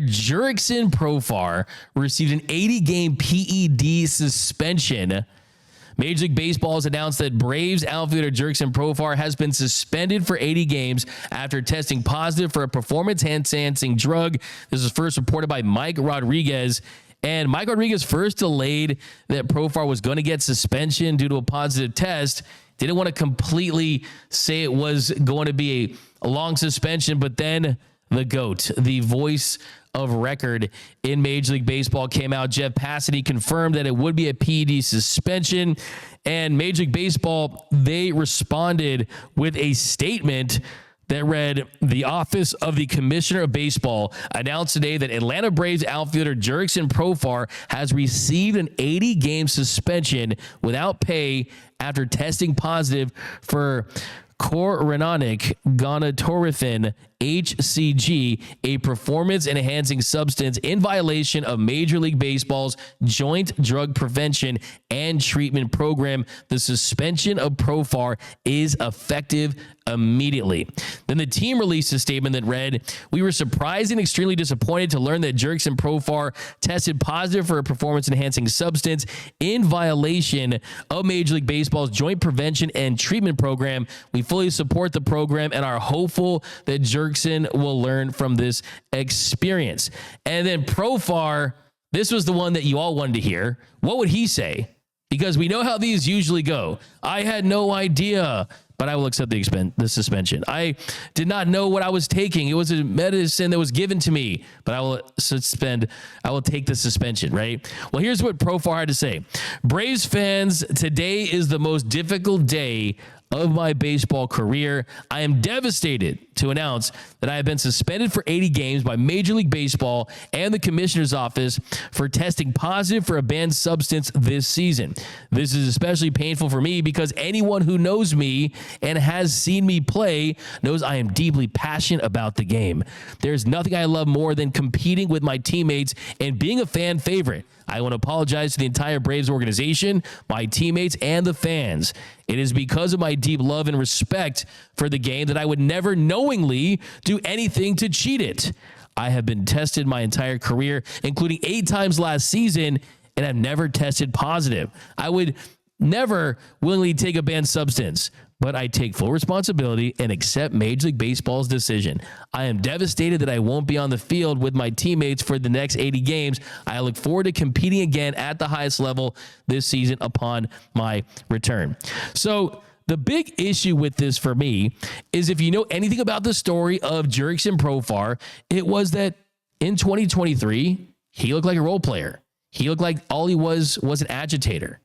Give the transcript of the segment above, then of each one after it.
Jurickson Profar received an 80-game PED suspension. Major League Baseball has announced that Braves outfielder Jurickson Profar has been suspended for 80 games after testing positive for a performance-enhancing drug. This was first reported by Mike Rodriguez. And Mike Rodriguez first delayed that Profar was going to get suspension due to a positive test. Didn't want to completely say it was going to be a long suspension, but then the GOAT, the voice of record in Major League Baseball, came out. Jeff Passady confirmed that it would be a PED suspension, and Major League Baseball, they responded with a statement that read, "The Office of the Commissioner of Baseball announced today that Atlanta Braves outfielder Jurickson Profar has received an 80-game suspension without pay after testing positive for chorionic gonadotropin HCG, a performance-enhancing substance in violation of Major League Baseball's Joint Drug Prevention and Treatment Program. The suspension of Profar is effective immediately." Then the team released a statement that read, "We were surprised and extremely disappointed to learn that Jurickson Profar tested positive for a performance-enhancing substance in violation of Major League Baseball's Joint Prevention and Treatment Program. We fully support the program and are hopeful that Jurickson will learn from this experience." And then Profar, this was the one that you all wanted to hear. What would he say? Because we know how these usually go. "I had no idea, but I will accept the suspension. I did not know what I was taking. It was a medicine that was given to me, but I will take the suspension," right? Well, here's what Profar had to say. "Braves fans, today is the most difficult day of my baseball career. I am devastated to announce that I have been suspended for 80 games by Major League Baseball and the Commissioner's Office for testing positive for a banned substance this season. This is especially painful for me because anyone who knows me and has seen me play knows I am deeply passionate about the game. There's nothing I love more than competing with my teammates and being a fan favorite. I want to apologize to the entire Braves organization, my teammates, and the fans. It is because of my deep love and respect for the game that I would never knowingly do anything to cheat it. I have been tested my entire career, including 8 times last season, and I've never tested positive. I would never willingly take a banned substance, but I take full responsibility and accept Major League Baseball's decision. I am devastated that I won't be on the field with my teammates for the next 80 games. I look forward to competing again at the highest level this season upon my return." So the big issue with this for me is, if you know anything about the story of Jurickson Profar, it was that in 2023, he looked like a role player. He looked like all he was an agitator,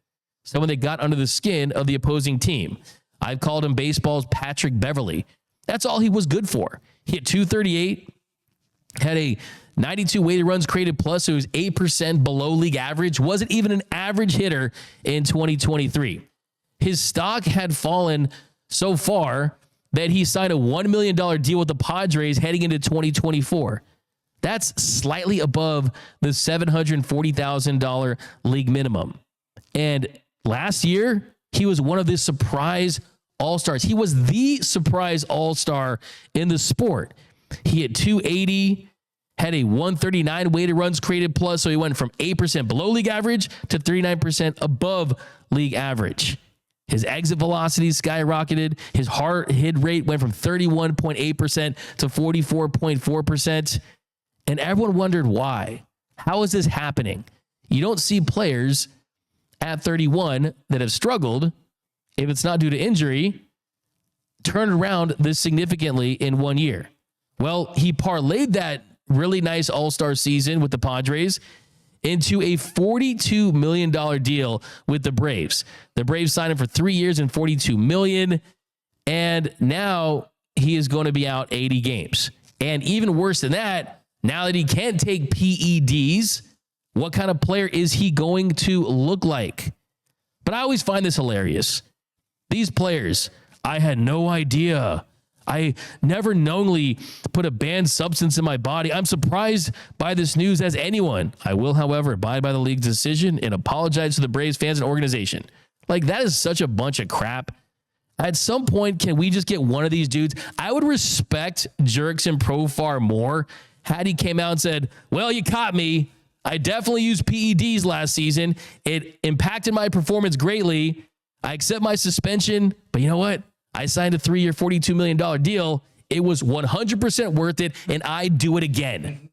someone that got under the skin of the opposing team. I've called him baseball's Patrick Beverly. That's all he was good for. He hit 238, had a 92 weighted runs created plus, so he was 8% below league average, wasn't even an average hitter in 2023. His stock had fallen so far that he signed a $1 million deal with the Padres heading into 2024. That's slightly above the $740,000 league minimum. And last year, he was one of the surprise all-stars. He was the surprise all-star in the sport. He hit 280, had a 139 weighted runs created plus, so he went from 8% below league average to 39% above league average. His exit velocity skyrocketed. His hard hit rate went from 31.8% to 44.4%. And everyone wondered why. How is this happening? You don't see players at 31 that have struggled, if it's not due to injury, turn around this significantly in 1 year. Well, he parlayed that really nice all-star season with the Padres into a $42 million deal with the Braves. The Braves signed him for 3 years and $42 million, and now he is going to be out 80 games. And even worse than that, now that he can't take PEDs, what kind of player is he going to look like? But I always find this hilarious. These players, I had no idea. I never knowingly put a banned substance in my body. I'm surprised by this news as anyone. I will, however, abide by the league's decision and apologize to the Braves fans and organization. Like, that is such a bunch of crap. At some point, can we just get one of these dudes? I would respect Jurickson Profar more Hattie came out and said, well, you caught me. I definitely used PEDs last season. It impacted my performance greatly. I accept my suspension, but you know what? I signed a 3-year, $42 million deal. It was 100% worth it, and I'd do it again.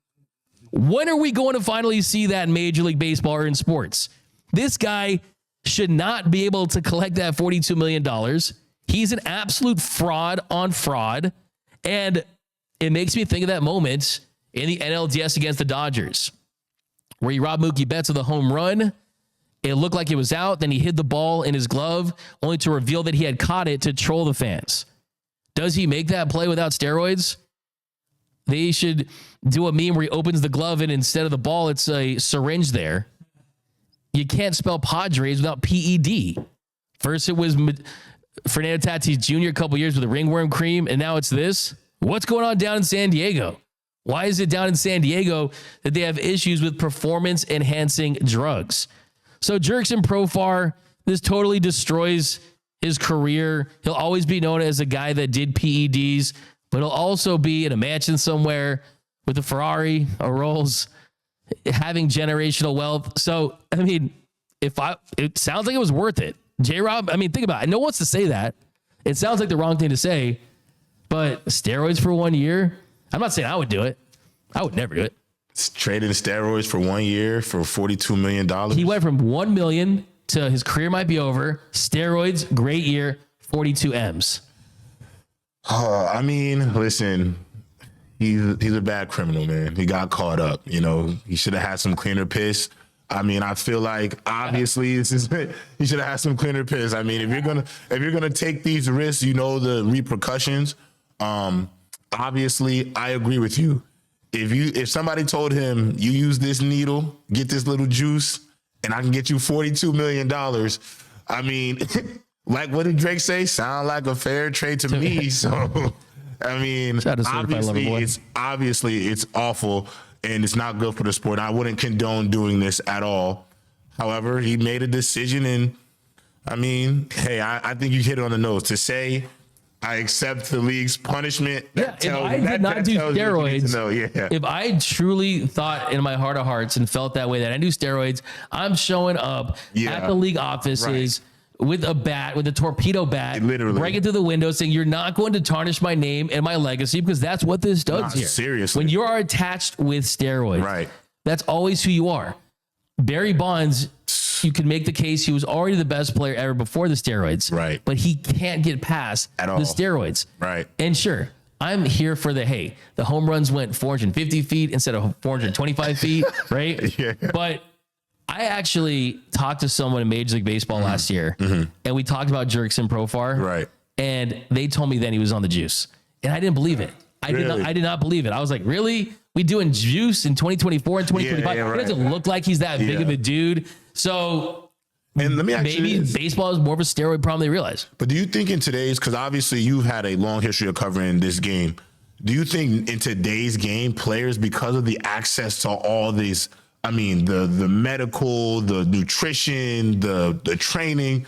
When are we going to finally see that in Major League Baseball or in sports? This guy should not be able to collect that $42 million. He's an absolute fraud on fraud, and it makes me think of that moment in the NLDS against the Dodgers, where he robbed Mookie Betts with a home run. It looked like it was out. Then he hid the ball in his glove, only to reveal that he had caught it to troll the fans. Does he make that play without steroids? They should do a meme where he opens the glove and instead of the ball, it's a syringe there. You can't spell Padres without PED. First, it was Fernando Tatis Jr. a couple years with the ringworm cream, and now it's this. What's going on down in San Diego? Why is it down in San Diego that they have issues with performance-enhancing drugs? So Jurickson Profar, this totally destroys his career. He'll always be known as a guy that did PEDs, but he'll also be in a mansion somewhere with a Ferrari, a Rolls, having generational wealth. So, I mean, it sounds like it was worth it. J-Rob, I mean, think about it. No one wants to say that. It sounds like the wrong thing to say, but steroids for 1 year? I'm not saying I would do it. I would never do it. Trading steroids for 1 year for $42 million. He went from $1 million to his career might be over. Steroids, great year, 42 M's. I mean, listen, he's a bad criminal, man. He got caught up. You know, he should have had some cleaner piss. I mean, I feel like obviously he should have had some cleaner piss. I mean, if you're gonna take these risks, you know the repercussions. Obviously, I agree with you. If somebody told him you use this needle, get this little juice, and I can get you $42 million, I mean, like what did Drake say? Sound like a fair trade to me. So, I mean, obviously it's awful and it's not good for the sport. I wouldn't condone doing this at all. However, he made a decision, and I mean, hey, I think you hit it on the nose to say I accept the league's punishment. If I did not do steroids, if I truly thought in my heart of hearts and felt that way that I do steroids, I'm showing up at the league offices with a bat, with a torpedo bat, literally breaking through the window saying, you're not going to tarnish my name and my legacy, because that's what this does here. Seriously. When you are attached with steroids, that's always who you are. Barry Bonds, you can make the case he was already the best player ever before the steroids. Right. But he can't get past the steroids. Right. And sure, I'm here for the home runs went 450 feet instead of 425 feet, right? Yeah. But I actually talked to someone in Major League Baseball last year, and we talked about Jurickson Profar. Right. And they told me then he was on the juice. And I didn't believe it. I did not believe it. I was like, really? We doing juice in 2024 and 2025? It doesn't look like he's that big of a dude. So and let me maybe baseball is more of a steroid problem than they realize. But do you think in today's, because obviously you've had a long history of covering this game, do you think in today's game, players, because of the access to all these, I mean, the medical, the nutrition, the training,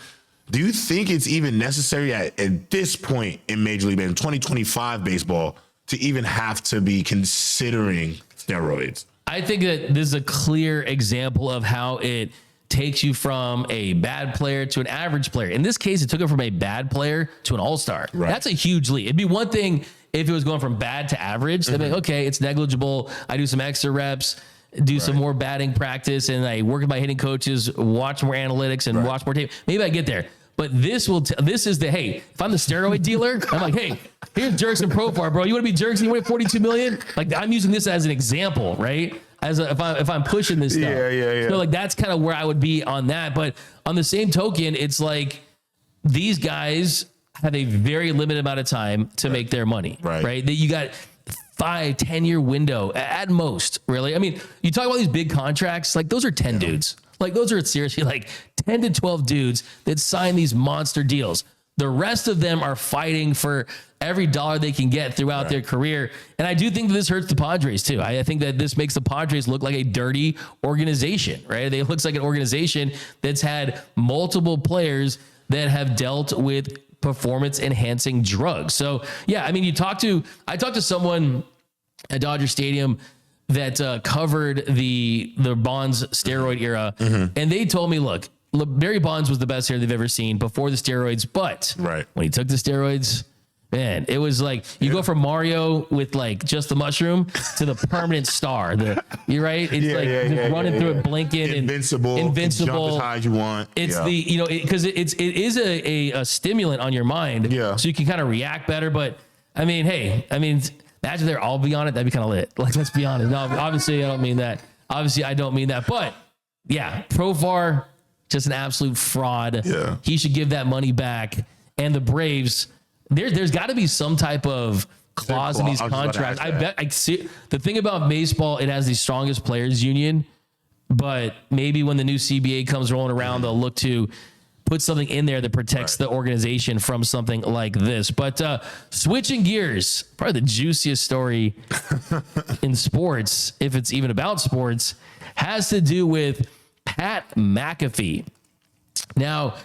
do you think it's even necessary at this point in Major League Baseball, 2025 baseball, to even have to be considering steroids? I think that this is a clear example of how it takes you from a bad player to an average player. In this case, it took it from a bad player to an all-star. Right. That's a huge leap. It'd be one thing if it was going from bad to average. They'd be like, okay, it's negligible. I do some extra reps, do some more batting practice, and I work with my hitting coaches, watch more analytics, and watch more tape. Maybe I get there. But this is if I'm the steroid dealer, I'm like, hey, here's Jurickson Profar, bro. You want to be Jurickson? You want $42 million? Like, I'm using this as an example, right? If I'm pushing this stuff. Yeah. So like, that's kind of where I would be on that. But on the same token, it's like these guys have a very limited amount of time to make their money, right? That you got 5-10 year window at most, really. I mean, you talk about these big contracts, like those are 10 dudes. Like those are seriously like 10 to 12 dudes that sign these monster deals. The rest of them are fighting for every dollar they can get throughout their career. And I do think that this hurts the Padres too. I think that this makes the Padres look like a dirty organization, right? It looks like an organization that's had multiple players that have dealt with performance enhancing drugs. So yeah, I mean, I talked to someone at Dodger Stadium that covered the Bonds steroid era. And they told me, look, Barry Bonds was the best hair they've ever seen before the steroids. But when he took the steroids, man, it was like you go from Mario with like just the mushroom to the permanent star. You're right. It's just running through it, blinking, invincible, and jump as high as you want. It's because it is a stimulant on your mind. Yeah. So you can kind of react better. But I mean, hey, imagine they're all be on it. That'd be kind of lit. Like, let's be honest. No, obviously I don't mean that. But yeah, Profar, just an absolute fraud. Yeah. He should give that money back. And the Braves, there's got to be some type of clause in these contracts. I bet I see the thing about baseball, it has the strongest players union, but maybe when the new CBA comes rolling around, they'll look to put something in there that protects the organization from something like this. But switching gears, probably the juiciest story in sports, if it's even about sports, has to do with Pat McAfee. Now,